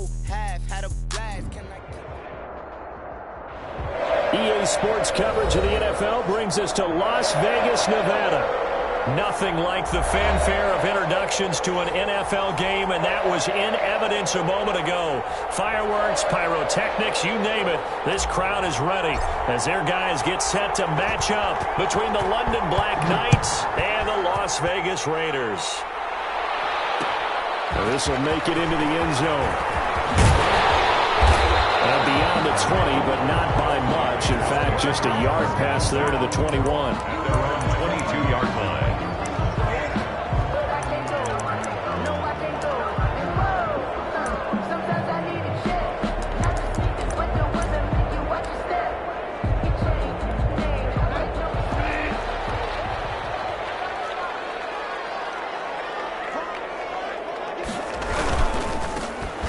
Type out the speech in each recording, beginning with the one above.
whole half, had a blast. Can I... EA Sports coverage of the NFL brings us to Las Vegas, Nevada. Nothing like the fanfare of introductions to an NFL game, and that was in evidence a moment ago. Fireworks, pyrotechnics, you name it. This crowd is ready as their guys get set to match up between the London Black Knights and the Las Vegas Raiders. This will make it into the end zone. Beyond the 20, but not by much. In fact, just a yard pass there to the 21. At their own 22-yard line.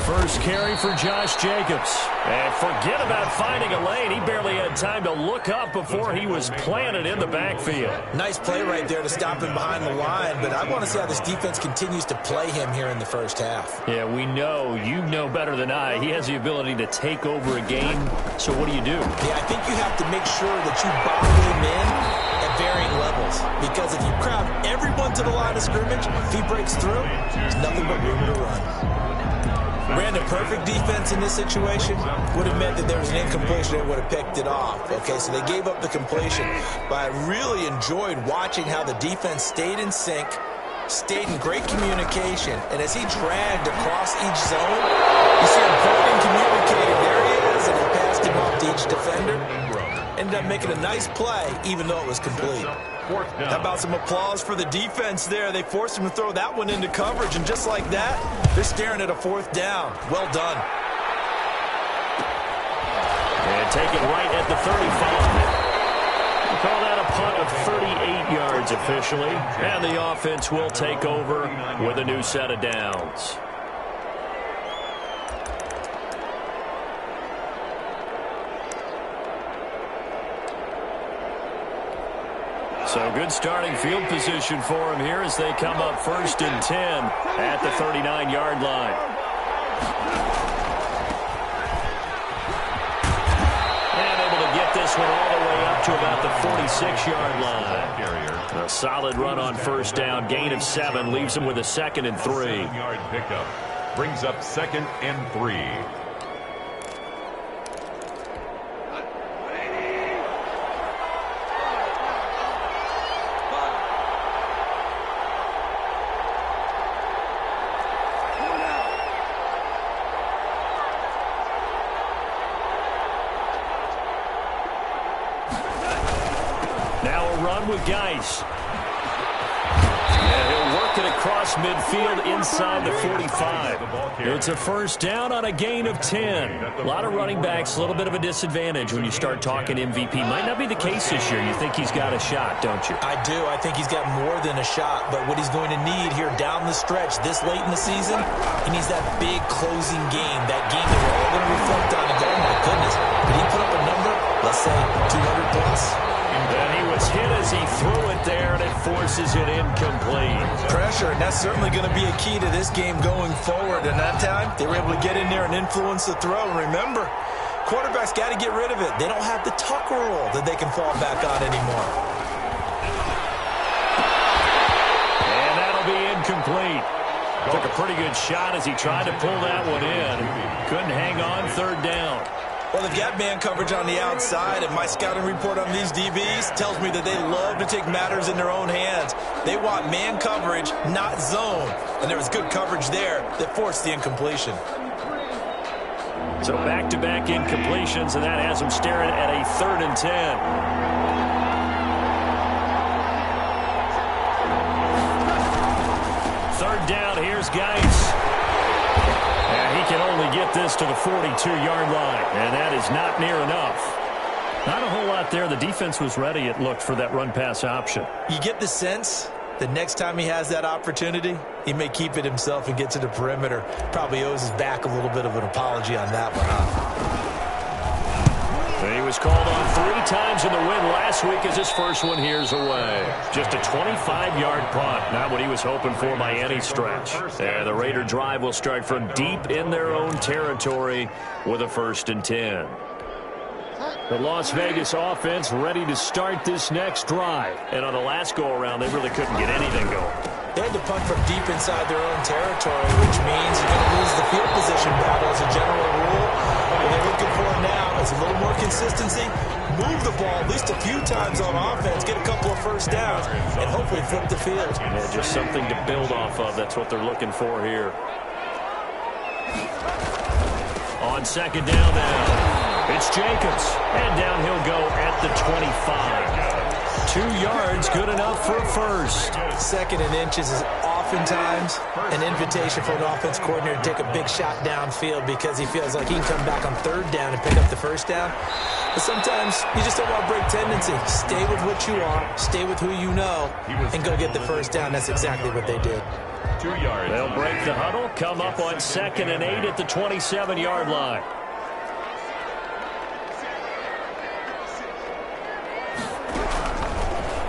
First carry for Josh Jacobs. And forget about finding a lane. He barely had time to look up before he was planted in the backfield. Nice play right there to stop him behind the line, but I want to see how this defense continues to play him here in the first half. Yeah, we know. You know better than I. He has the ability to take over a game. So what do you do? Yeah, I think you have to make sure that you bottle him in at varying levels, because if you crowd everyone to the line of scrimmage, if he breaks through, there's nothing but room to run. Ran a perfect defense in this situation. Would have meant that there was an incompletion. They would have picked it off. Okay, so they gave up the completion. But I really enjoyed watching how the defense stayed in sync, stayed in great communication. And as he dragged across each zone, you see him pointing, communicating. There he is, and he passed him off to each defender. Ended up making a nice play, even though it was complete. How about some applause for the defense there? They forced him to throw that one into coverage, and just like that, they're staring at a fourth down. Well done. And take it right at the 35. We call that a punt of 38 yards officially, and the offense will take over with a new set of downs. So good starting field position for him here as they come up 1st and 10 at the 39-yard line. And able to get this one all the way up to about the 46-yard line. A solid run on first down. Gain of 7 leaves him with a 2nd and 3. 7-yard pickup brings up 2nd and 3. With Geis. And he'll work it across midfield inside the 45. It's a first down on a gain of 10. A lot of running backs, a little bit of a disadvantage when you start talking MVP. Might not be the case this year. You think he's got a shot, don't you? I do. I think he's got more than a shot. But what he's going to need here down the stretch this late in the season, he needs that big closing game. That game that we're all going to reflect on and go, oh my goodness, did he put up a number, let's say 200 plus? And he was hit as he threw it there, and it forces it incomplete. Pressure, and that's certainly going to be a key to this game going forward. And that time, they were able to get in there and influence the throw. And remember, quarterbacks got to get rid of it. They don't have the tuck rule that they can fall back on anymore. And that'll be incomplete. Took a pretty good shot as he tried to pull that one in. Couldn't hang on, 3rd down. Well, they've got man coverage on the outside, and my scouting report on these DBs tells me that they love to take matters in their own hands. They want man coverage, not zone. And there was good coverage there that forced the incompletion. So back-to-back incompletions, and that has them staring at a 3rd and 10. Third down, here's Geis. And he can only get this to the 42-yard line, and that is not near enough. Not a whole lot there. The defense was ready, it looked, for that run-pass option. You get the sense that next time he has that opportunity, he may keep it himself and get to the perimeter. Probably owes his back a little bit of an apology on that one, huh? He was called on 3 times in the win last week as his first one here's away. Just a 25-yard punt, not what he was hoping for by any stretch. And the Raider drive will start from deep in their own territory with a 1st and 10. The Las Vegas offense ready to start this next drive. And on the last go-around, they really couldn't get anything going. They had to punt from deep inside their own territory, which means you're going to lose the field position battle as a general rule. What they're looking for now is a little more consistency, move the ball at least a few times on offense, get a couple of first downs, and hopefully flip the field. Yeah, just something to build off of. That's what they're looking for here. On 2nd down now, it's Jacobs. And down he'll go at the 25. 2 yards, good enough for a 1st. 2nd and inches is oftentimes an invitation for an offense coordinator to take a big shot downfield because he feels like he can come back on 3rd down and pick up the 1st down. But sometimes you just don't want to break tendency. Stay with what you are, stay with who you know, and go get the 1st down. That's exactly what they did. 2 yards. They'll break the huddle, come up on 2nd and 8 at the 27-yard line.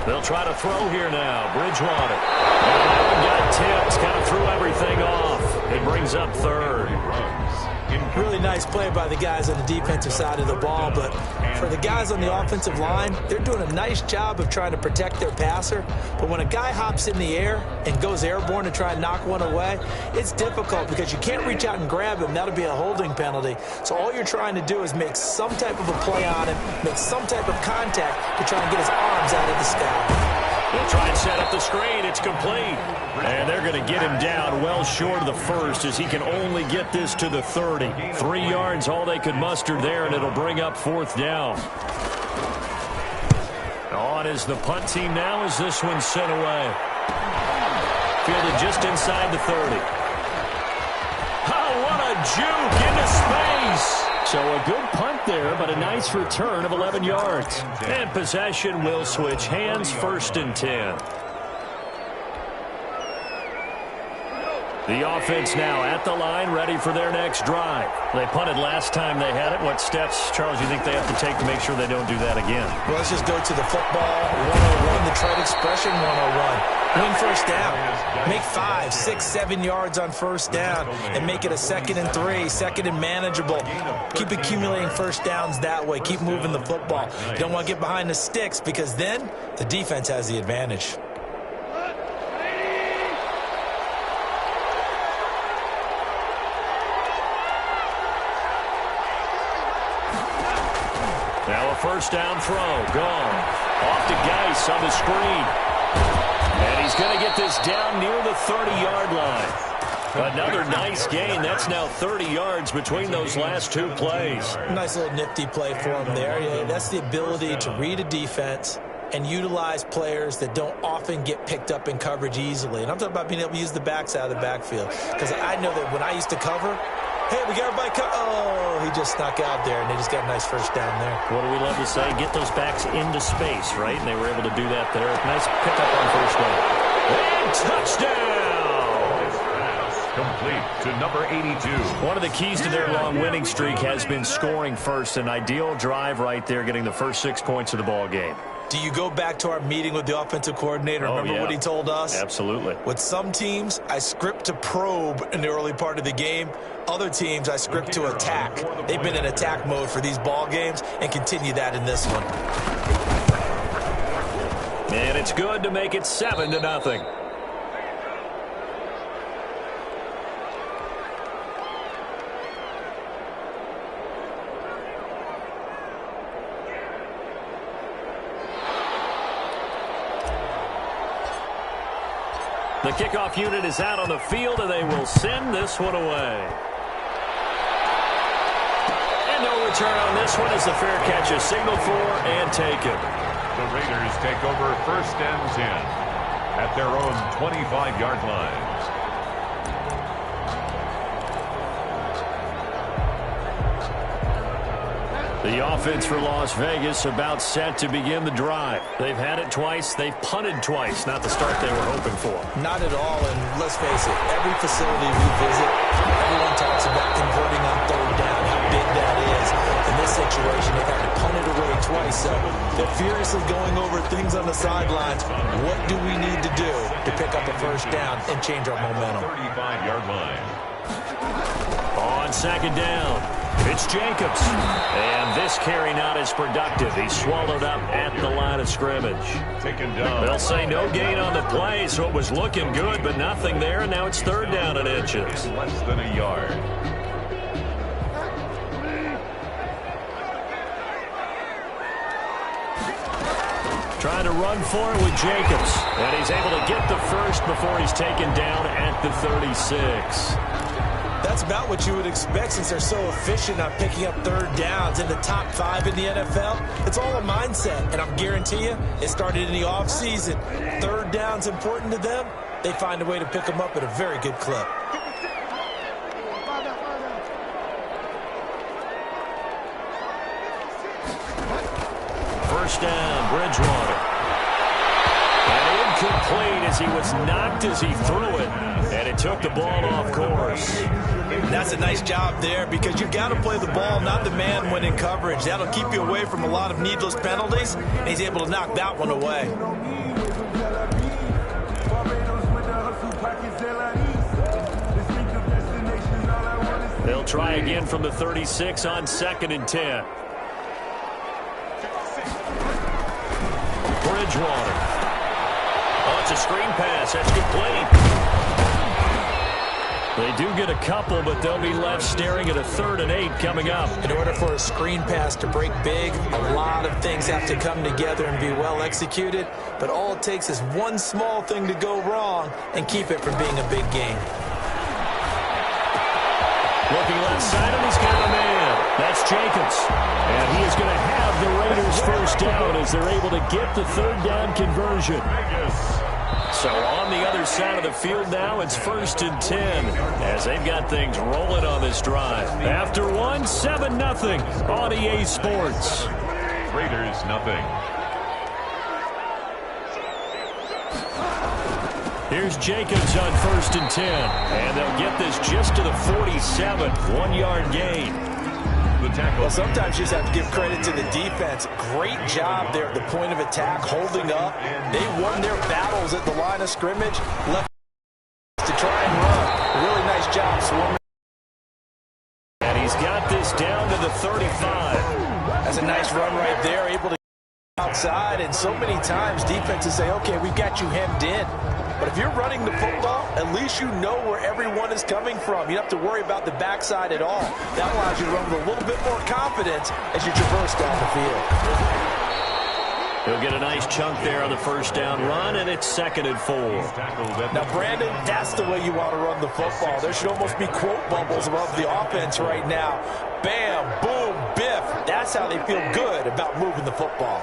They'll try to throw here now. Bridgewater. And that one got tipped. Kind of threw everything off. It brings up 3rd. Really nice play by the guys on the defensive side of the ball, but for the guys on the offensive line, they're doing a nice job of trying to protect their passer. But when a guy hops in the air and goes airborne to try and knock one away, it's difficult because you can't reach out and grab him. That'll be a holding penalty. So all you're trying to do is make some type of a play on him, make some type of contact to try and get his arms out of the sky. They'll try and set up the screen. It's complete. And they're going to get him down well short of the 1st as he can only get this to the 30. 3 yards, all they could muster there, and it'll bring up 4th down. On is the punt team now as this one's sent away. Fielded just inside the 30. Oh, what a juke into space. So a good punt there, but a nice return of 11 yards. And possession will switch hands, 1st and 10. The offense now at the line, ready for their next drive. They punted last time they had it. What steps, Charles, you think they have to take to make sure they don't do that again? Well, let's just go to the football 101, the trade expression 101. Win 1st down. Make 5, 6, 7 yards on 1st down and make it a 2nd and 3, 2nd and manageable. Keep accumulating 1st downs that way. Keep moving the football. You don't want to get behind the sticks because then the defense has the advantage. Now a 1st down throw. Gone. Off to Geis on the screen. And he's going to get this down near the 30-yard line. Another nice gain. That's now 30 yards between those last 2 plays. Nice little nifty play for him there. Yeah, that's the ability to read a defense and utilize players that don't often get picked up in coverage easily. And I'm talking about being able to use the backs out of the backfield. Because I know that when I used to cover, hey, we got everybody oh, he just snuck out there, and they just got a nice 1st down there. What do we love to say? Get those backs into space, right? And they were able to do that there. Nice pickup on 1st down. And touchdown! Complete to number 82. One of the keys to their long winning streak has been scoring first. An ideal drive right there, getting the first 6 points of the ball game. Do you go back to our meeting with the offensive coordinator? Remember what he told us? Absolutely. With some teams, I script to probe in the early part of the game. Other teams, I script to attack. They've been in attack mode for these ball games and continue that in this one. And it's good to make it 7-0. The kickoff unit is out on the field, and they will send this one away. And no return on this one as the fair catch is signaled for and taken. The Raiders take over 1st and 10 at their own 25-yard line. The offense for Las Vegas about set to begin the drive. They've had it twice. They've punted twice. Not the start they were hoping for. Not at all, and let's face it, every facility we visit, everyone talks about converting on 3rd down, how big that is. In this situation, they've had to punt it They're furiously going over things on the sidelines. What do we need to do to pick up a first down and change our momentum? 35-yard line. On second down, it's Jacobs. And this carry not as productive. He's swallowed up at the line of scrimmage. Taken down. They'll say no gain on the play, so it was looking good, but nothing there, and now it's third down and inches. Less than a yard. Trying to run for it with Jacobs. And he's able to get the first before he's taken down at the 36. That's about what you would expect since they're so efficient on picking up third downs in the top 5 in the NFL. It's all a mindset, and I'm guarantee you it started in the offseason. Third down's important to them. They find a way to pick them up at a very good clip. First down, Bridgewater. And incomplete as he was knocked as he threw it. And it took the ball off course. That's a nice job there because you've got to play the ball, not the man when in coverage. That'll keep you away from a lot of needless penalties, and he's able to knock that one away. They'll try again from the 36 on 2nd and 10. Bridgewater. Oh, it's a screen pass. That's complete. They do get a couple, but they'll be left staring at a 3rd and 8 coming up. In order for a screen pass to break big, a lot of things have to come together and be well executed. But all it takes is one small thing to go wrong and keep it from being a big game. Looking left side, and he's got a man. That's Jacobs. And he is going to have the Raiders first down as they're able to get the third down conversion. So on the other side of the field now, it's 1st and 10 as they've got things rolling on this drive. After one, 7-0 on EA Sports. Raiders, nothing. Here's Jacobs on 1st and 10. And they'll get this just to the 47, 1-yard gain. The tackle. Well, sometimes you just have to give credit to the defense. Great job there at the point of attack, holding up. They won their battles at the line of scrimmage, left to try and run. Really nice job swarming. And he's got this down to the 35. That's a nice run right there, able to get outside. And so many times defenses say, okay, we've got you hemmed in. But if you're running the football, at least you know where everyone is coming from. You don't have to worry about the backside at all. That allows you to run with a little bit more confidence as you traverse down the field. He'll get a nice chunk there on the first down run, and it's 2nd and 4. Now, Brandon, that's the way you want to run the football. There should almost be quote bubbles above the offense right now. Bam, boom, biff. That's how they feel good about moving the football.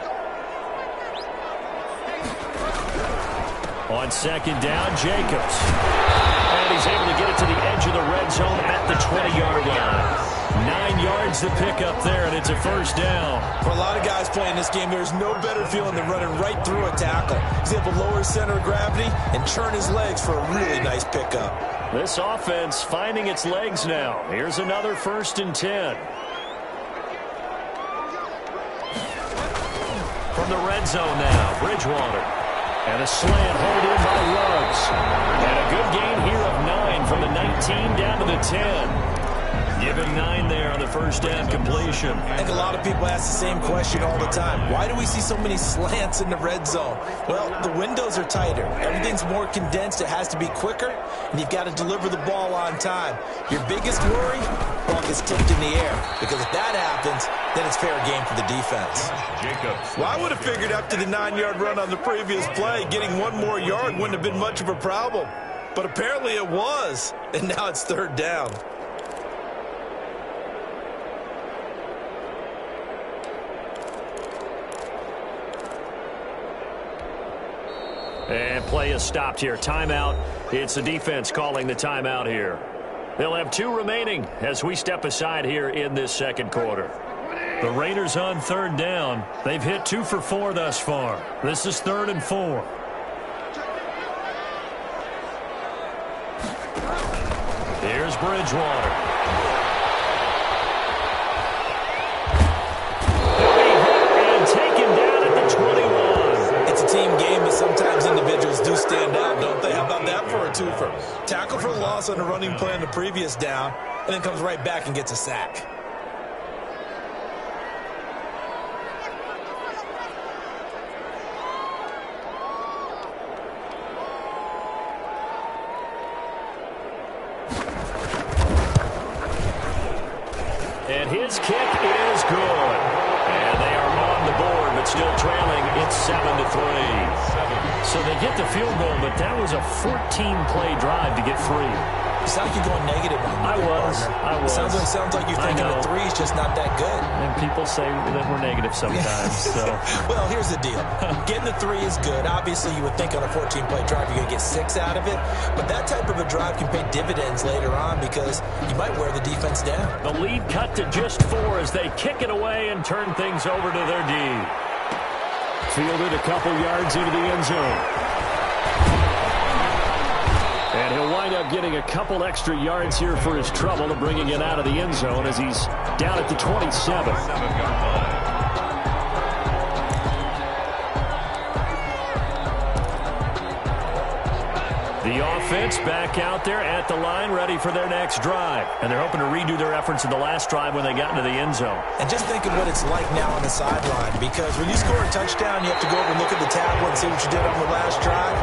On 2nd down, Jacobs. And he's able to get it to the edge of the red zone at the 20-yard line. 9 yards to pick up there, and it's a first down. For a lot of guys playing this game, there's no better feeling than running right through a tackle. He's able to lower his center of gravity and churn his legs for a really nice pickup. This offense finding its legs now. Here's another 1st and 10. From the red zone now, Bridgewater. And a slant hauled in by Ruggs. And a good gain here of 9 from the 19 down to the 10. Give him 9 there on the first down completion. I think a lot of people ask the same question all the time. Why do we see so many slants in the red zone? Well, the windows are tighter. Everything's more condensed. It has to be quicker, and you've got to deliver the ball on time. Your biggest worry? Ball gets tipped in the air, because if that happens, then it's fair game for the defense. Jacobs. Well, I would have figured after the 9-yard run on the previous play, getting one more yard wouldn't have been much of a problem. But apparently it was, and now it's third down. And play is stopped here. Timeout. It's the defense calling the timeout here. They'll have 2 remaining as we step aside here in this second quarter. The Raiders on third down. They've hit 2 for 4 thus far. This is 3rd and 4. Here's Bridgewater. And taken down at loss on a running play on the previous down, and then comes right back and gets a sack. And his kick is good. And they are on the board, but still trailing. It's 7-3. So they get the field goal, but that was a 14-play drive to get 3. You sound like you're going negative on me. I was. Sounds like you're thinking the 3 is just not that good. And people say that we're negative sometimes. So. Well, here's the deal. Getting the 3 is good. Obviously, you would think on a 14-play drive you're going to get 6 out of it. But that type of a drive can pay dividends later on because you might wear the defense down. The lead cut to just 4 as they kick it away and turn things over to their D. Fielded a couple yards into the end zone. And he'll wind up getting a couple extra yards here for his trouble to bringing it out of the end zone as he's down at the 27. The offense back out there at the line, ready for their next drive. And they're hoping to redo their efforts in the last drive when they got into the end zone. And just think of what it's like now on the sideline, because when you score a touchdown, you have to go over and look at the tablet and see what you did on the last drive.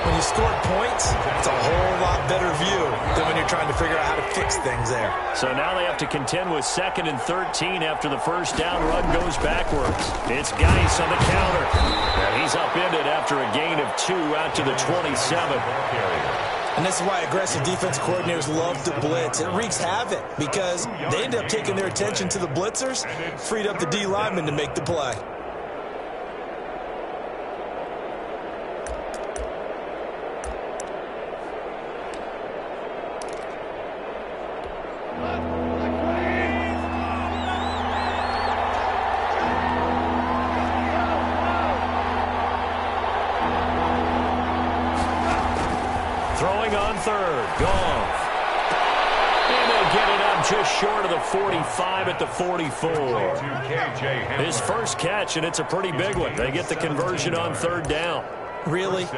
When you scored points, it's a whole lot better view than when you're trying to figure out how to fix things there. So now they have to contend with 2nd and 13 after the first down run goes backwards. It's Geis on the counter. And he's upended after a gain of 2 out to the 27. And this is why aggressive defense coordinators love to blitz. It wreaks havoc because they end up taking their attention to the blitzers, freed up the D lineman to make the play. Throwing on 3rd. Goff. And they get it up just short of the 45 at the 44. His first catch, and it's a pretty big one. They get the conversion on 3rd down. Really?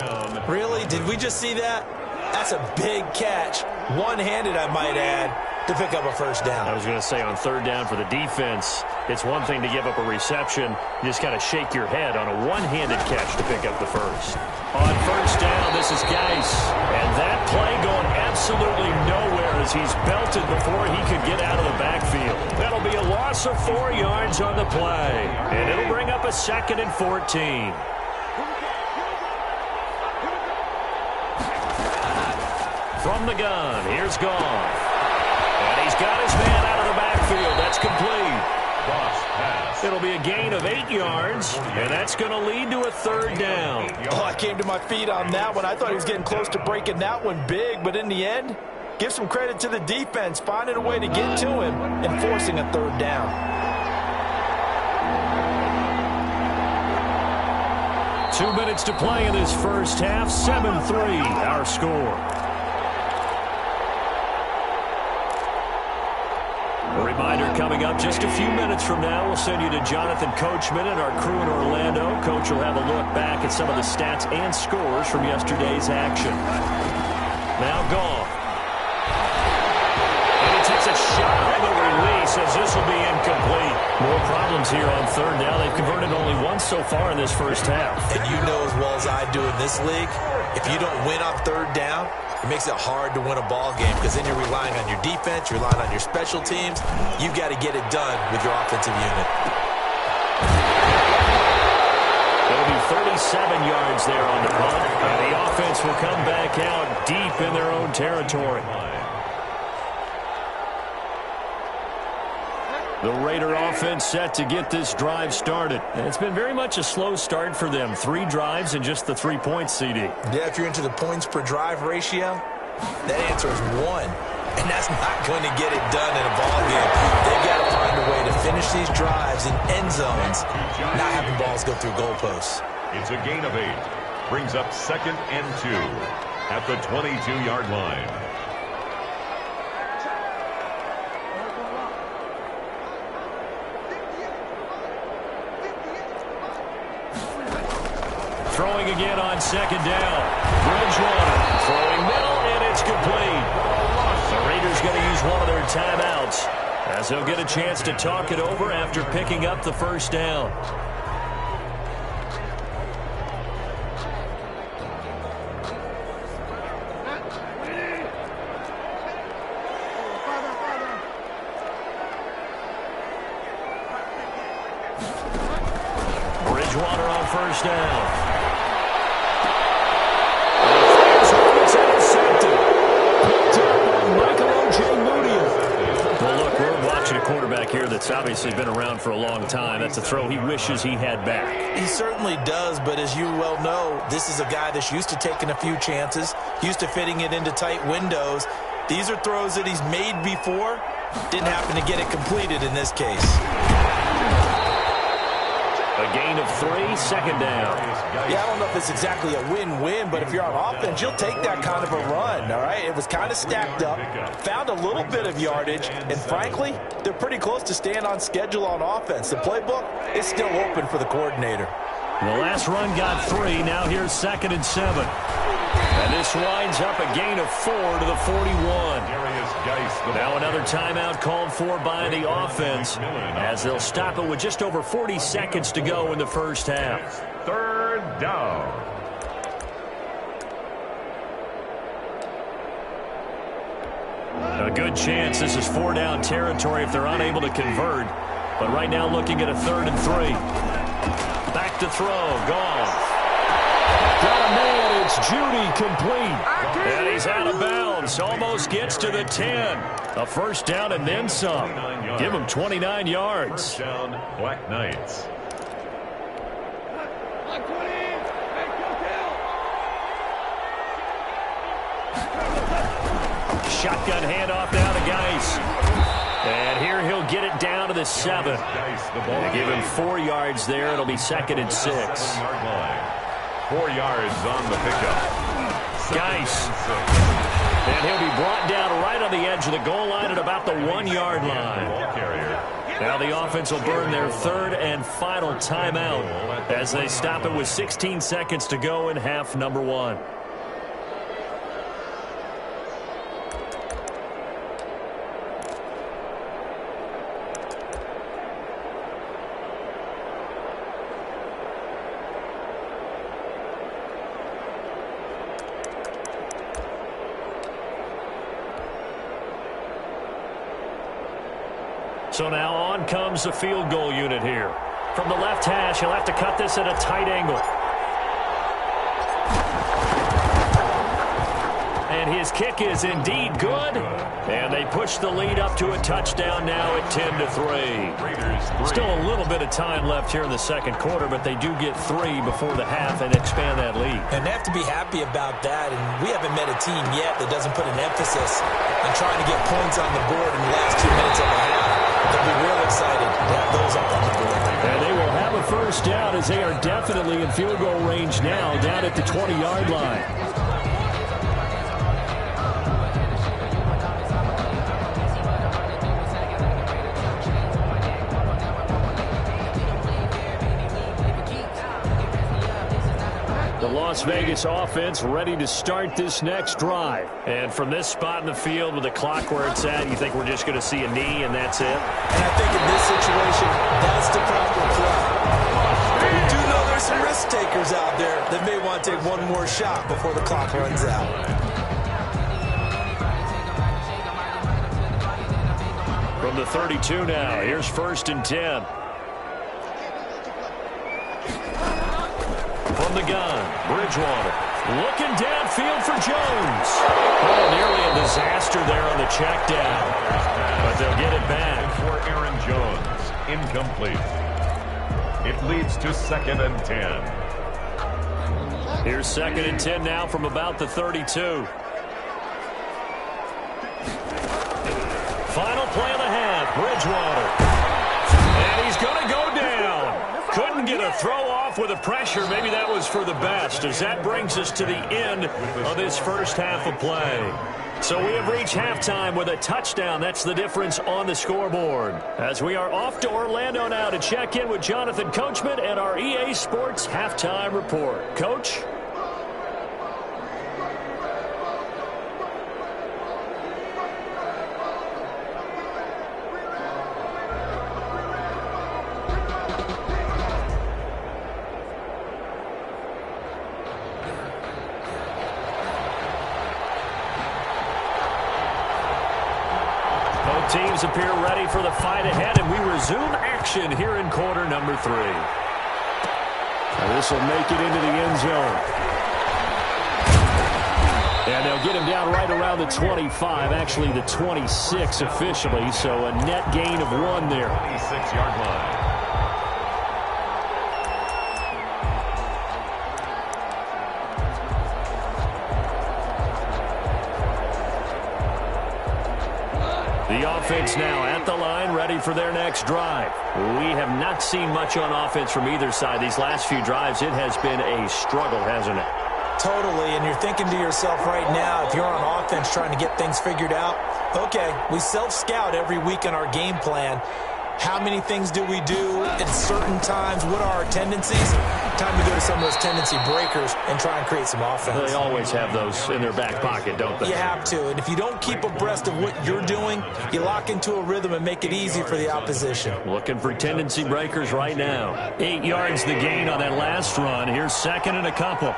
Really? Did we just see that? That's a big catch. One-handed, I might add, to pick up a first down. I was going to say on 3rd down for the defense, it's one thing to give up a reception. You just got to shake your head on a one-handed catch to pick up the first. On 1st down, this is Geis. And that play going absolutely nowhere as he's belted before he could get out of the backfield. That'll be a loss of 4 yards on the play. And it'll bring up a 2nd and 14. From the gun, here's Goff. And he's got his man out of the backfield. That's complete. It'll be a gain of 8 yards, and that's going to lead to a 3rd down. Oh, I came to my feet on that one. I thought he was getting close to breaking that one big, but in the end, give some credit to the defense, finding a way to get to him and forcing a 3rd down. 2 minutes to play in this first half. 7-3, our score. A reminder coming up just a few minutes from now, we'll send you to Jonathan Coachman and our crew in Orlando. Coach will have a look back at some of the stats and scores from yesterday's action. Now Goff. And he takes a shot on the release as this will be incomplete. More problems here on 3rd down. They've converted only once so far in this first half. And you know as well as I do in this league, if you don't win on 3rd down, it makes it hard to win a ball game because then you're relying on your defense, you're relying on your special teams. You've got to get it done with your offensive unit. It'll be 37 yards there on the punt, and the offense will come back out deep in their own territory. The Raider offense set to get this drive started. And it's been very much a slow start for them. 3 drives and just the 3 points, CD. Yeah, if you're into the points per drive ratio, that answer is 1. And that's not going to get it done in a ball game. They've got to find a way to finish these drives in end zones, not having balls go through goalposts. It's a gain of 8. Brings up 2nd and 2 at the 22-yard line. Throwing again on 2nd down. Bridgewater throwing middle, and it's complete. Raiders going to use one of their timeouts as they'll get a chance to talk it over after picking up the first down. Bridgewater on first down. Quarterback here that's obviously been around for a long time. That's a throw he wishes he had back. He certainly does, but as you well know, this is a guy that's used to taking a few chances, used to fitting it into tight windows. These are throws that he's made before. Didn't happen to get it completed in this case. A gain of 3, second down. Yeah, I don't know if it's exactly a win-win, but if you're on offense, you'll take that kind of a run, all right? It was kind of stacked up, found a little bit of yardage, and frankly, they're pretty close to staying on schedule on offense. The playbook is still open for the coordinator. The last run got 3. Now here's 2nd and 7. And this winds up a gain of 4 to the 41. Now another timeout called for by the offense as they'll stop it with just over 40 seconds to go in the first half. 3rd down. A good chance this is 4-down territory if they're unable to convert. But right now looking at a 3rd and 3. Back to throw. Goff. Got a man. It's Judy complete. And he's out of bounds. Almost gets to the 10. A first down and then some. Give him 29 yards. First down, Black Knights. Shotgun handoff now to Geis. And here he'll get it down to the 7. They give him 4 yards there. It'll be 2nd and 6. 4 yards on the pickup. Geis. And he'll be brought down right on the edge of the goal line at about the 1-yard line. Now the offense will burn their 3rd and final timeout as they stop it with 16 seconds to go in half number 1. So now on comes the field goal unit here. From the left hash, he'll have to cut this at a tight angle. And his kick is indeed good. And they push the lead up to a touchdown now at 10-3. Still a little bit of time left here in the second quarter, but they do get 3 before the half and expand that lead. And they have to be happy about that. And we haven't met a team yet that doesn't put an emphasis on trying to get points on the board in the last 2 minutes of the half. They'll be real excited to have those up on the board. And they will have a first down as they are definitely in field goal range now, down at the 20-yard line. Las Vegas offense ready to start this next drive. And from this spot in the field with the clock where it's at, you think we're just going to see a knee and that's it? And I think in this situation, that's the proper play. But we do know there's some risk takers out there that may want to take one more shot before the clock runs out. From the 32 now, here's 1st and 10. From the gun, Bridgewater looking downfield for Jones. Oh, nearly a disaster there on the check down. But they'll get it back. For Aaron Jones, incomplete. It leads to 2nd and 10. Here's 2nd and 10 now from about the 32. Final play of the half, Bridgewater. And he's going to go down. Couldn't get a throw off with the pressure. Maybe that was for the best, as that brings us to the end of this first half of play. So we have reached halftime with a touchdown. That's the difference on the scoreboard. As we are off to Orlando now to check in with Jonathan Coachman and our EA Sports Halftime Report. Coach? players appear ready for the fight ahead, and we resume action here in quarter number 3. This will make it into the end zone. And they'll get him down right around the 25, actually the 26 officially, so a net gain of 1 there. 26-yard line. The offense now at the line, ready for their next drive. We have not seen much on offense from either side. These last few drives, it has been a struggle, hasn't it? Totally, and you're thinking to yourself right now, if you're on offense trying to get things figured out, okay, we self-scout every week in our game plan. How many things do we do at certain times? What are our tendencies? Time to go to some of those tendency breakers and try and create some offense. They always have those in their back pocket, don't they? You have to, and if you don't keep abreast of what you're doing, you lock into a rhythm and make it easy for the opposition. Looking for tendency breakers right now. 8 yards the gain on that last run. Here's second and a couple.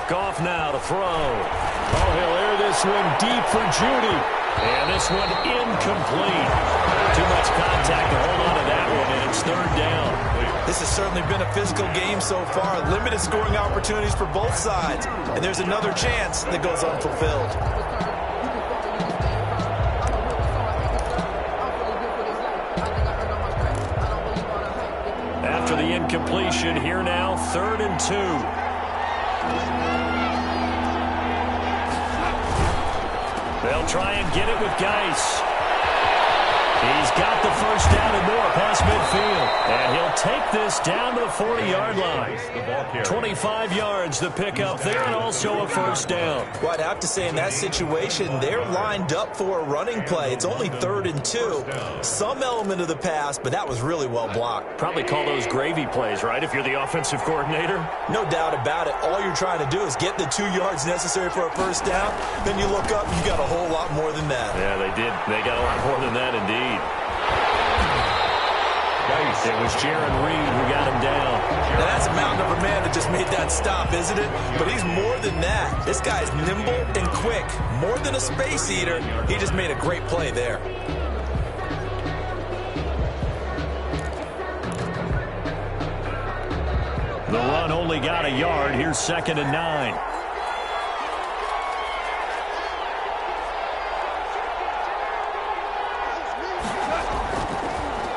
Goff now to throw. Oh, he'll air this one deep for Judy. And this one incomplete. Too much contact to hold on to that one, and it's third down. This has certainly been a physical game so far. Limited scoring opportunities for both sides. And there's another chance that goes unfulfilled. After the incompletion, here now, 3rd and 2. They'll try and get it with Geis. He's got the first down and more past midfield. And he'll take this down to the 40-yard line. 25 yards the pickup there, and also a first down. Well, I'd have to say in that situation, they're lined up for a running play. It's only 3rd and 2. Some element of the pass, but that was really well blocked. Probably call those gravy plays, right, if you're the offensive coordinator? No doubt about it. All you're trying to do is get the 2 yards necessary for a first down. Then you look up, you got a whole lot more than that. Yeah, they did. They got a lot more than that, indeed. It was Jaron Reed who got him down. Now that's a mountain of a man that just made that stop, isn't it? But he's more than that. This guy's nimble and quick. More than a space eater. He just made a great play there. The run only got a yard. Here's 2nd and 9.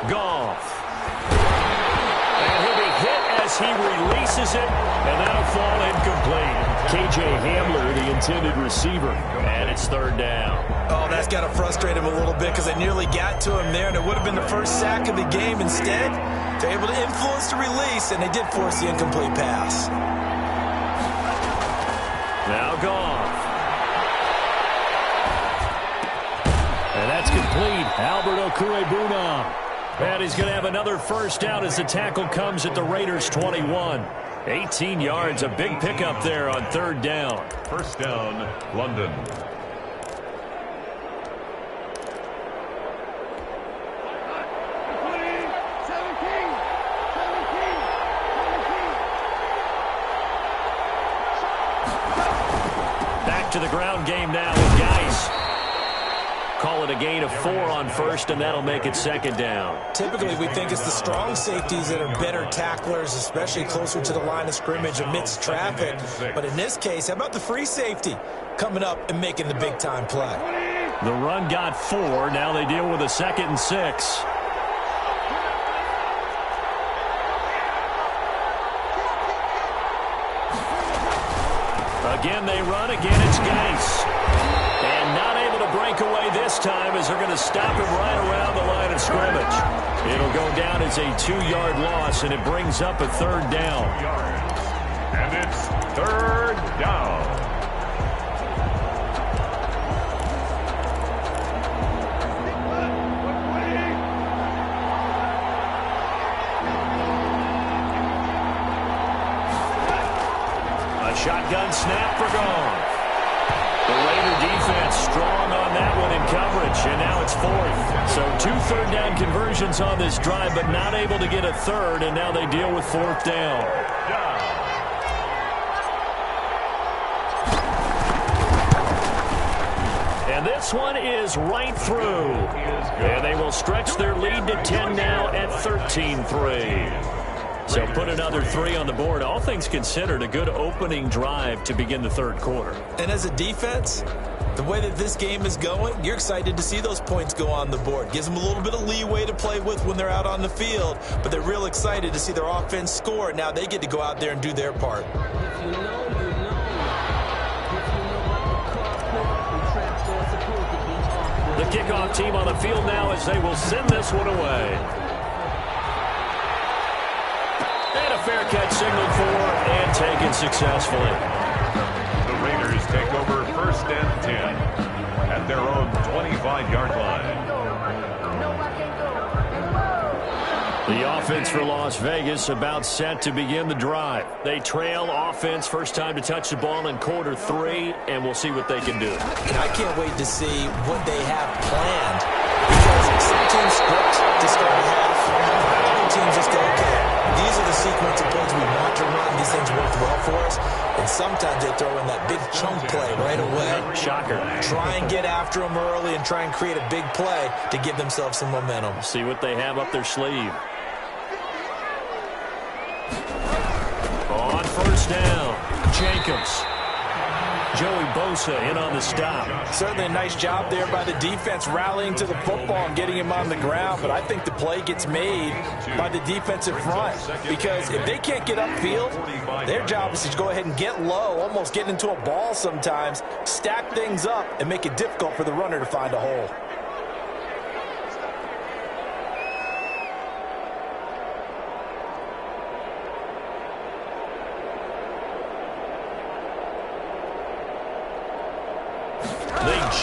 Goff. And he'll be hit as he releases it, and that'll fall incomplete. K.J. Hamler, the intended receiver. And it's 3rd down. Oh, that's got to frustrate him a little bit because they nearly got to him there, and it would have been the first sack of the game. Instead, they're able to influence the release, and they did force the incomplete pass. Now Goff. And that's complete. Albert Okwuegbunam. And he's going to have another first down as the tackle comes at the Raiders' 21. 18 yards, a big pickup there on 3rd down. First down, London. Back to the ground game now with Geis. Call it a gain of 4 on 1st, and that'll make it 2nd down. Typically, we think it's the strong safeties that are better tacklers, especially closer to the line of scrimmage amidst traffic. But in this case, how about the free safety coming up and making the big-time play? The run got 4. Now they deal with a 2nd and 6. Again, they run. Again, it's Geis. And not able to break away this time as they're going to stop him right around the line of scrimmage. It'll go down as a 2-yard loss, and it brings up a 3rd down. And it's 3rd down. A shotgun snap for Goff. The Raider defense strong on that one in coverage, and now it's 4th. So 2 third-down conversions on this drive, but not able to get a 3rd, and now they deal with 4th down. And this one is right through. And they will stretch their lead to 10 now at 13-3. So put another 3 on the board. All things considered, a good opening drive to begin the third quarter. And as a defense, the way that this game is going, you're excited to see those points go on the board. Gives them a little bit of leeway to play with when they're out on the field, but they're real excited to see their offense score. Now they get to go out there and do their part. The kickoff team on the field now as they will send this one away. And a fair catch signaled for and taken successfully. The Raiders take over 1st and 10 at their own 25-yard line. The offense for Las Vegas about set to begin the drive. They trail offense, first time to touch the ball in quarter 3, and we'll see what they can do. And I can't wait to see what they have planned, because some teams script to start a half, other teams just go, okay, these are the sequence of plays we want to run. These things worked well for us. And sometimes they throw in that big chunk play right away. Shocker. Try and get after them early and try and create a big play to give themselves some momentum. See what they have up their sleeve. On first down, Jacobs. Joey Bosa in on the stop. Certainly a nice job there by the defense rallying to the football and getting him on the ground, but I think the play gets made by the defensive front, because if they can't get upfield, their job is to go ahead and get low, almost get into a ball sometimes, stack things up, and make it difficult for the runner to find a hole.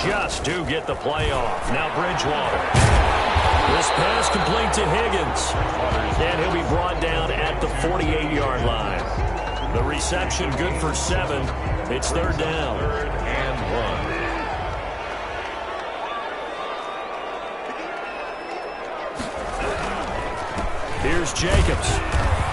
Just do get the play off. Now Bridgewater. This pass complete to Higgins. And he'll be brought down at the 48-yard line. The reception good for 7. It's 3rd down. 3rd and 1. Here's Jacobs.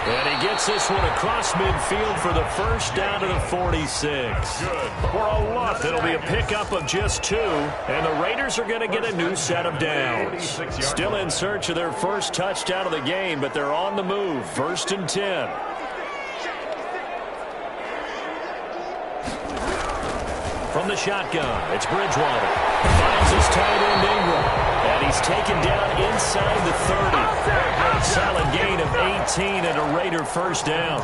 And he gets this one across midfield for the first down to the 46. Good. For a lot, it'll be a pickup of just 2, and the Raiders are going to get a new set of downs. Still in search of their first touchdown of the game, but they're on the move. 1st and 10. From the shotgun, it's Bridgewater. Finds his tight end Ingram. And he's taken down inside the 30. Solid gain of 18 and a Raider first down.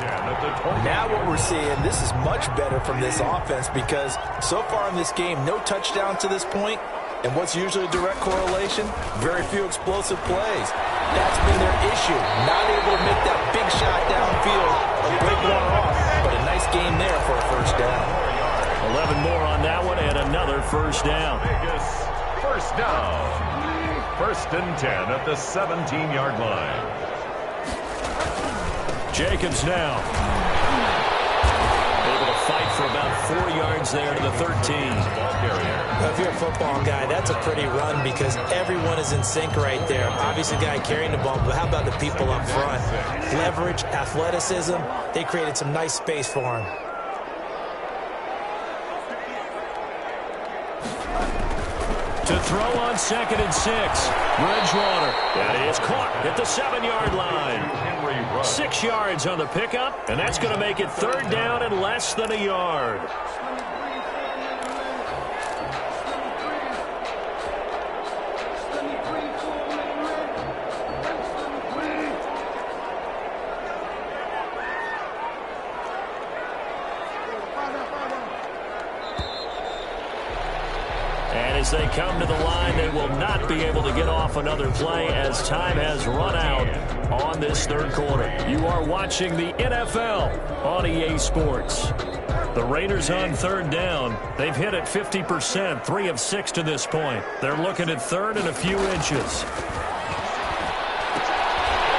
Now what we're seeing, this is much better from this offense, because so far in this game, no touchdown to this point. And what's usually a direct correlation? Very few explosive plays. That's been their issue. Not able to make that big shot downfield or break one off. But a nice game there for a first down. 11 more on that one and another first down. Vegas, first down. 1st and 10 at the 17-yard line. Jacobs now. Able to fight for about 4 yards there to the 13. Well, if you're a football guy, that's a pretty run, because everyone is in sync right there. Obviously, the guy carrying the ball, but how about the people up front? Leverage, athleticism, they created some nice space for him. To throw on 2nd and 6. Bridgewater. That is caught at the 7-yard line. 6 yards on the pickup, and that's going to make it 3rd down and less than a yard. As they come to the line, they will not be able to get off another play as time has run out on this 3rd quarter. You are watching the NFL on EA Sports. The Raiders on 3rd down. They've hit it 50%, 3 of 6 to this point. They're looking at 3rd and a few inches.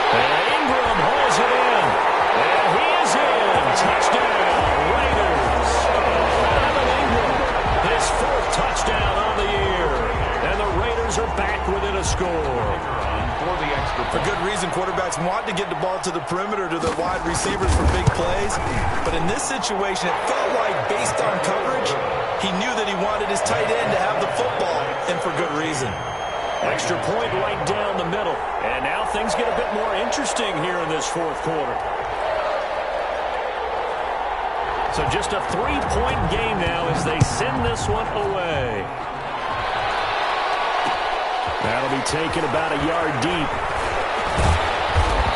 And Ingram holds it in. And he is in. Touchdown, Raiders. Evan Ingram, his 4th touchdown on the year. And the Raiders are back within a score. For good reason, quarterbacks want to get the ball to the perimeter, to the wide receivers for big plays. But in this situation, it felt like, based on coverage, He knew that he wanted his tight end to have the football, and for good reason. Extra point right down the middle. And now things get a bit more interesting here in this fourth quarter. So just a 3-point game now as they send this one away. That'll be taken about a yard deep.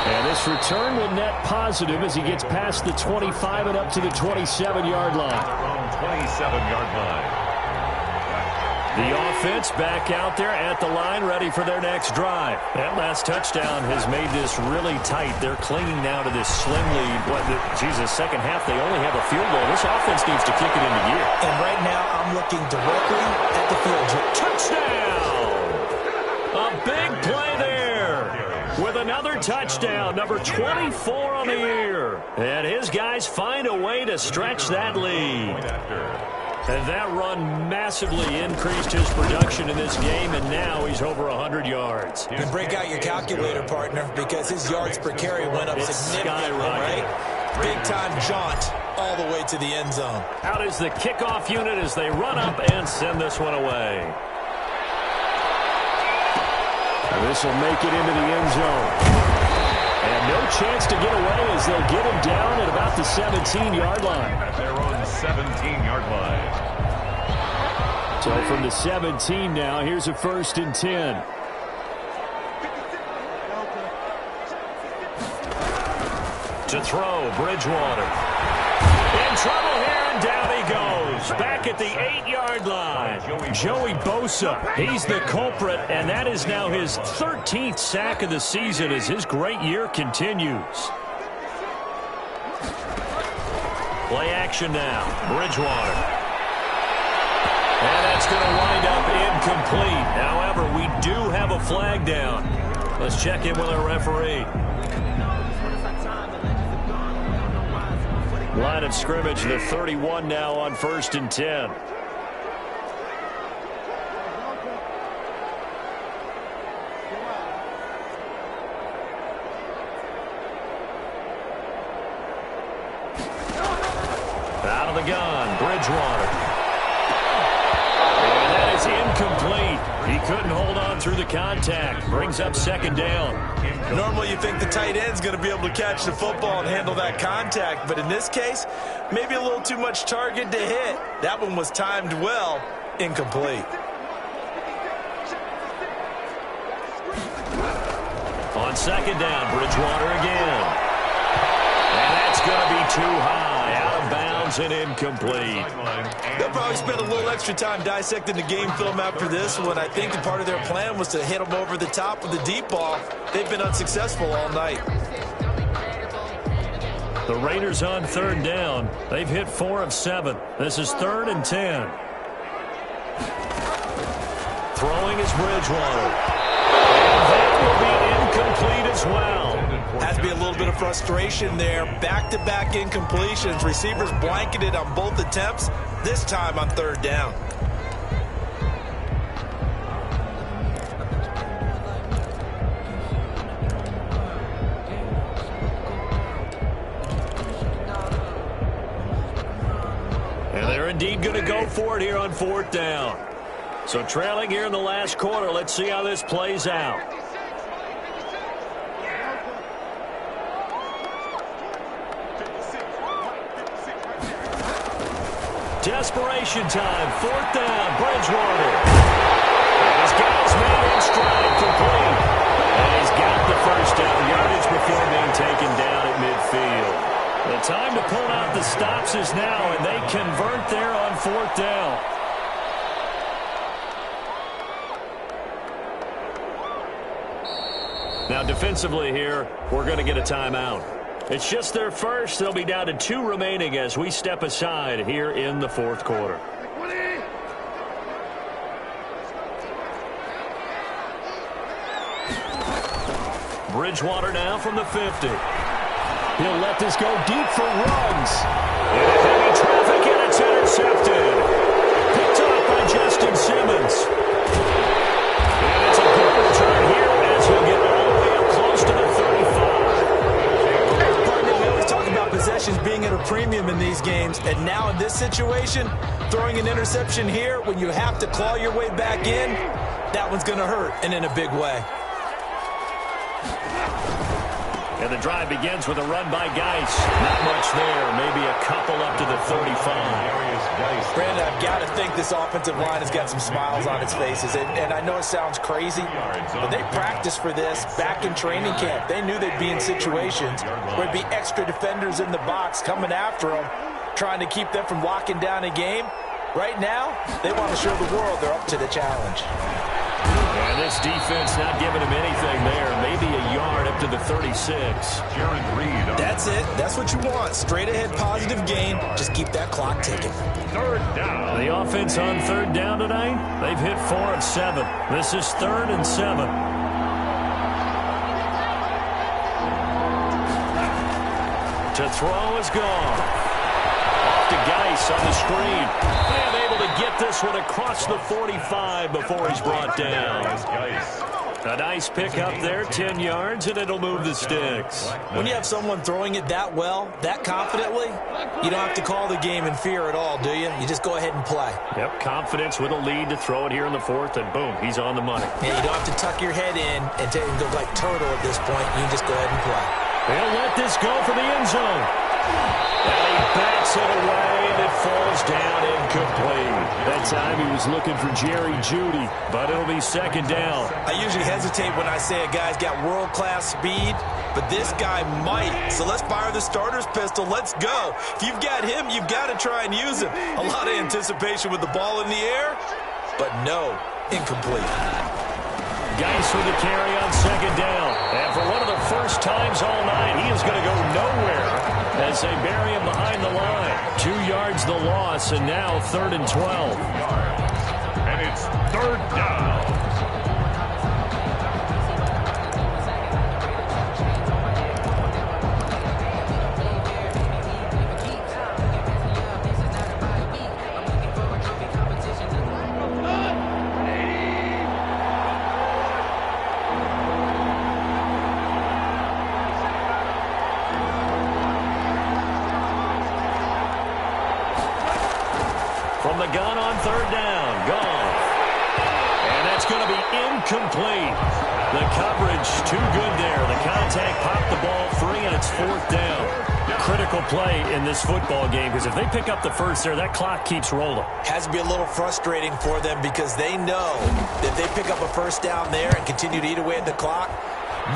And this return will net positive as he gets past the 25 and up to the 27-yard line. 27-yard line. The offense back out there at the line, ready for their next drive. That last touchdown has made this really tight. They're clinging now to this slim lead. Second half, they only have a field goal. This offense needs to kick it into gear. And right now, I'm looking directly at the field. Touchdown! A big play there with another touchdown, number 24 on the year. And his guys find a way to stretch that lead. And that run massively increased his production in this game, and now he's over 100 yards. You can break out your calculator, partner, because his yards per carry went up significantly, right? Big-time jaunt all the way to the end zone. Out is the kickoff unit as they run up and send this one away. And this will make it into the end zone. And no chance to get away as they'll get him down at about the 17-yard line. At their own 17-yard line. So from the 17 now, here's a 1st and 10. To throw, Bridgewater. In trouble here, and down he goes. Back at the 8-yard line. Joey Bosa, he's the culprit, and that is now his 13th sack of the season as his great year continues. Play action now. Bridgewater. And that's going to wind up incomplete. However, we do have a flag down. Let's check in with our referee. Line of scrimmage, the 31 now on 1st and 10. Out of the gun, Bridgewater. And that is incomplete. He couldn't hold on through the contact. Brings up 2nd down. Normally you think the tight end's going to be able to catch the football and handle that contact, but in this case, maybe a little too much target to hit. That one was timed well, incomplete. On 2nd down, Bridgewater again. And that's going to be too high, out of bounds and incomplete. They'll probably spend a little extra time dissecting the game film after this one. I think part of their plan was to hit them over the top with the deep ball. They've been unsuccessful all night. The Raiders on 3rd down. They've hit 4 of 7. This is 3rd and 10. Throwing is Bridgewater. And that will be incomplete as well. Has to be a little bit of frustration there. Back-to-back incompletions. Receivers blanketed on both attempts, this time on 3rd down. And they're indeed going to go for it here on 4th down. So trailing here in the last quarter, let's see how this plays out. Desperation time, 4th down, Bridgewater. He's got his man in stride, complete. And he's got the 1st down yardage before being taken down at midfield. The time to pull out the stops is now, and they convert there on 4th down. Now defensively here, we're going to get a timeout. It's just their first. They'll be down to 2 remaining as we step aside here in the 4th quarter. Bridgewater now from the 50. He'll let this go deep for runs. Into heavy traffic, and it's intercepted. Picked up by Justin Simmons. And it's a good return here as he'll get all the way up close to the 35. We always talk about possessions being at a premium in these games. yards. And now in this situation, throwing an interception here when you have to claw your way back in, that one's going to hurt, and in a big way. And the drive begins with a run by Geis. Not much there. Maybe a couple up to the 35. Brandon, I've got to think this offensive line has got some smiles on its faces. And I know it sounds crazy, but they practiced for this back in training camp. They knew they'd be in situations where there'd be extra defenders in the box coming after them, trying to keep them from locking down a game. Right now, they want to show the world they're up to the challenge. And this defense not giving him anything there. Maybe a yard up to the 36. That's it. That's what you want. Straight ahead positive gain. Just keep that clock ticking. Third down. The offense on third down tonight, they've hit 4 of 7. This is 3rd and 7. To throw is gone. Off to Geis on the screen. And able to get this one across the 45 before he's brought down. A nice pick up there, 10 yards, and it'll move the sticks. When you have someone throwing it that well, that confidently, you don't have to call the game in fear at all, do you? You just go ahead and play. Yep, confidence with a lead to throw it here in the 4th, and boom, he's on the money. Yeah, you don't have to tuck your head in and go like turtle at this point. You can just go ahead and play. They'll let this go for the end zone. And he backs it away, and it falls down incomplete. That time he was looking for Jerry Jeudy, but it'll be 2nd down. I usually hesitate when I say a guy's got world-class speed, but this guy might. So let's fire the starter's pistol. Let's go. If you've got him, you've got to try and use him. A lot of anticipation with the ball in the air, but no, incomplete. Geis with the carry on 2nd down. And for one of the first times all night, he is going to go nowhere as they bury him behind the line. 2 yards the loss, and now 3rd and 12. And it's 3rd down. From the gun on 3rd down, gone. And that's going to be incomplete. The coverage too good there. The contact popped the ball free, and it's 4th down. Critical play in this football game, because if they pick up the first there, that clock keeps rolling. Has to be a little frustrating for them because they know that if they pick up a first down there and continue to eat away at the clock,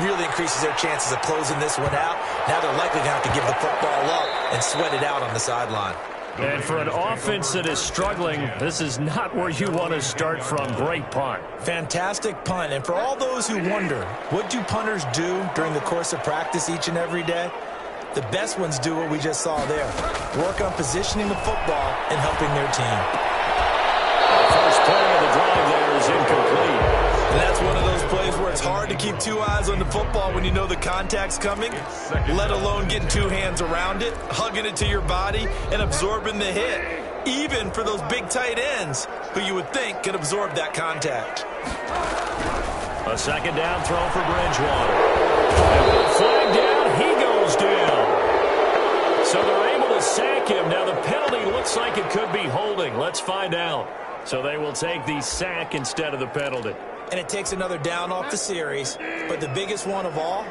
really increases their chances of closing this one out. Now they're likely going to have to give the football up and sweat it out on the sideline. And for an offense that is struggling, this is not where you want to start from. Great punt. Fantastic punt. And for all those who wonder, what do punters do during the course of practice each and every day? The best ones do what we just saw there. Work on positioning the football and helping their team. First play of the drive there is incomplete. And that's one of those plays where it's hard to keep 2 eyes on the football when you know the contact's coming, let alone getting 2 hands around it, hugging it to your body, and absorbing the hit, even for those big tight ends who you would think could absorb that contact. A 2nd down throw for Bridgewater. And with a flag down, he goes down. So they're able to sack him. Now the penalty looks like it could be holding. Let's find out. So they will take the sack instead of the penalty. And it takes another down off the series. But the biggest one of all,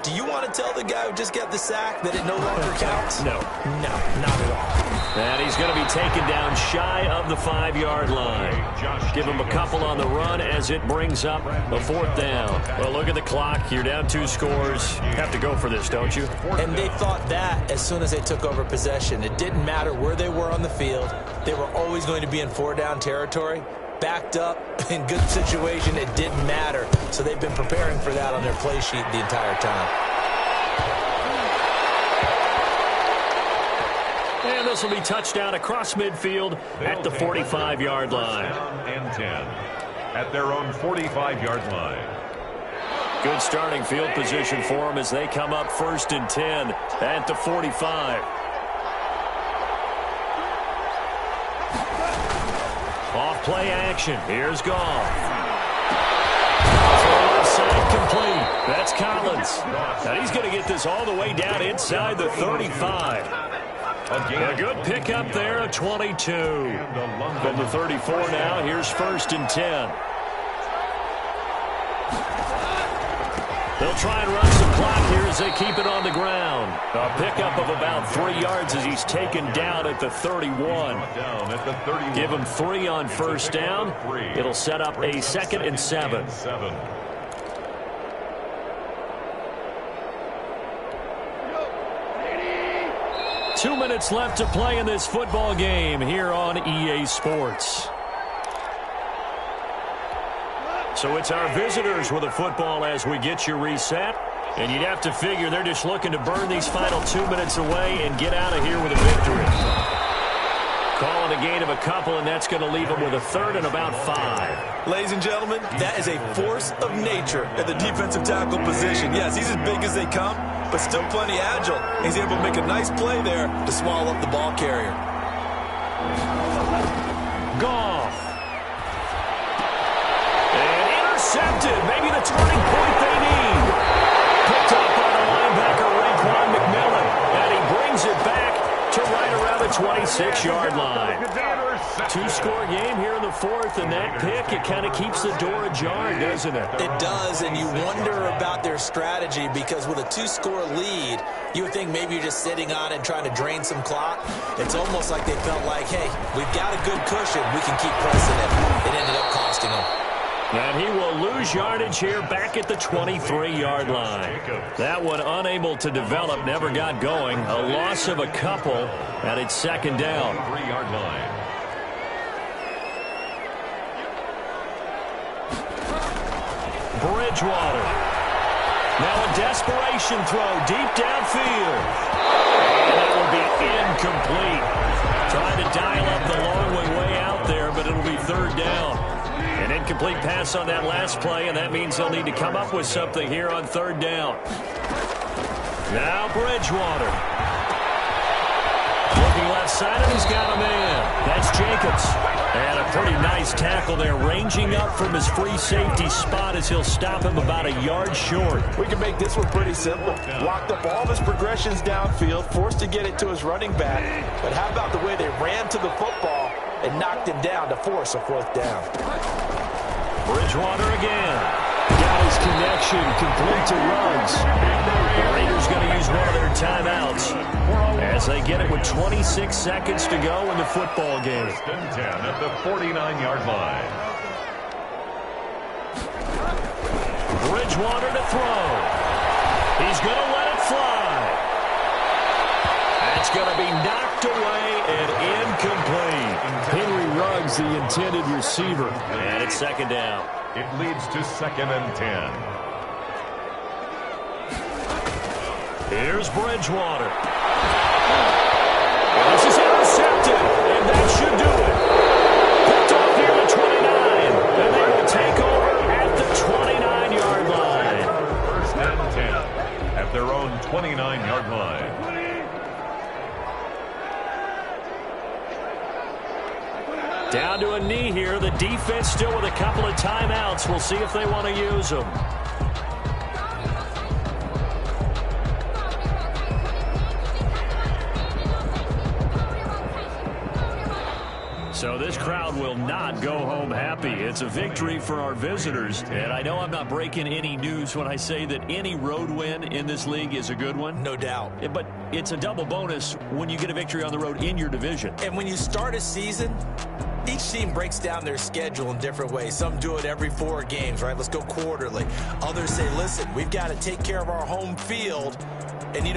do you want to tell the guy who just got the sack that it no longer counts? No. No, not at all. And he's going to be taken down shy of the 5-yard line. Give him a couple on the run as it brings up a 4th down. Well, look at the clock. You're down 2 scores. You have to go for this, don't you? And they thought that as soon as they took over possession. It didn't matter where they were on the field. They were always going to be in 4-down territory. Backed up, in good situation, it didn't matter. So they've been preparing for that on their play sheet the entire time. And this will be touchdown across midfield at the 45-yard line. And 10 at their own 45-yard line. Good starting field position for them as they come up 1st and 10 at the 45. Off play action. Here's Goff. Side complete. That's Collins. Now he's going to get this all the way down inside the 35. A good pickup there, a 22. From the 34 now, here's 1st and 10. They'll try and run some clock here as they keep it on the ground. A pickup of about 3 yards as he's taken down at the 31. Give him 3 on 1st down. It'll set up a 2nd and 7. 2 minutes left to play in this football game here on EA Sports. So it's our visitors with the football as we get you reset. And you'd have to figure they're just looking to burn these final 2 minutes away and get out of here with a victory. Calling a gain of a couple, and that's going to leave them with a 3rd and about 5. Ladies and gentlemen, that is a force of nature at the defensive tackle position. Yes, he's as big as they come, but still plenty agile. He's able to make a nice play there to swallow up the ball carrier. Goff. And intercepted. Maybe the turning point they need. Picked up by the linebacker, Raekwon McMillan. And he brings it back to right around the 26-yard line. 2-score game here in the 4th, and that pick, it kind of keeps the door ajar, doesn't it? It does, and you wonder about their strategy because with a 2-score lead, you would think maybe you're just sitting on it and trying to drain some clock. It's almost like they felt like, hey, we've got a good cushion. We can keep pressing it. It ended up costing them. And he will lose yardage here back at the 23-yard line. That one unable to develop, never got going. A loss of a couple, and it's 2nd down. 3-yard line. Bridgewater. Now a desperation throw deep downfield. And that will be incomplete. Trying to dial up the long way out there, but it'll be 3rd down. An incomplete pass on that last play, and that means they'll need to come up with something here on 3rd down. Now Bridgewater. Looking left side, and he's got a man. That's Jacobs. And a pretty nice tackle there, ranging up from his free safety spot as he'll stop him about a yard short. We can make this one pretty simple. Locked up all of his progressions downfield, forced to get it to his running back. But how about the way they ran to the football and knocked him down to force a 4th down? Bridgewater again. Got his connection, complete to Ruggs. The Raiders going to use one of their timeouts as they get it with 26 seconds to go in the football game. 1st and 10 at the 49-yard line. Bridgewater to throw. He's going to let it fly. That's going to be knocked away and incomplete. Henry Ruggs, the intended receiver. And it's 2nd down. It leads to 2nd and 10. Here's Bridgewater. This is intercepted, and that should do it. Picked off here at 29, and they will take over at the 29-yard line. 1st and 10 at their own 29-yard line. Down to a knee here. The defense still with a couple of timeouts. We'll see if they want to use them. So this crowd will not go home happy. It's a victory for our visitors. And I know I'm not breaking any news when I say that any road win in this league is a good one. No doubt. But it's a double bonus when you get a victory on the road in your division. And when you start a season, each team breaks down their schedule in different ways. Some do it every 4 games, right? Let's go quarterly. Others say, listen, we've got to take care of our home field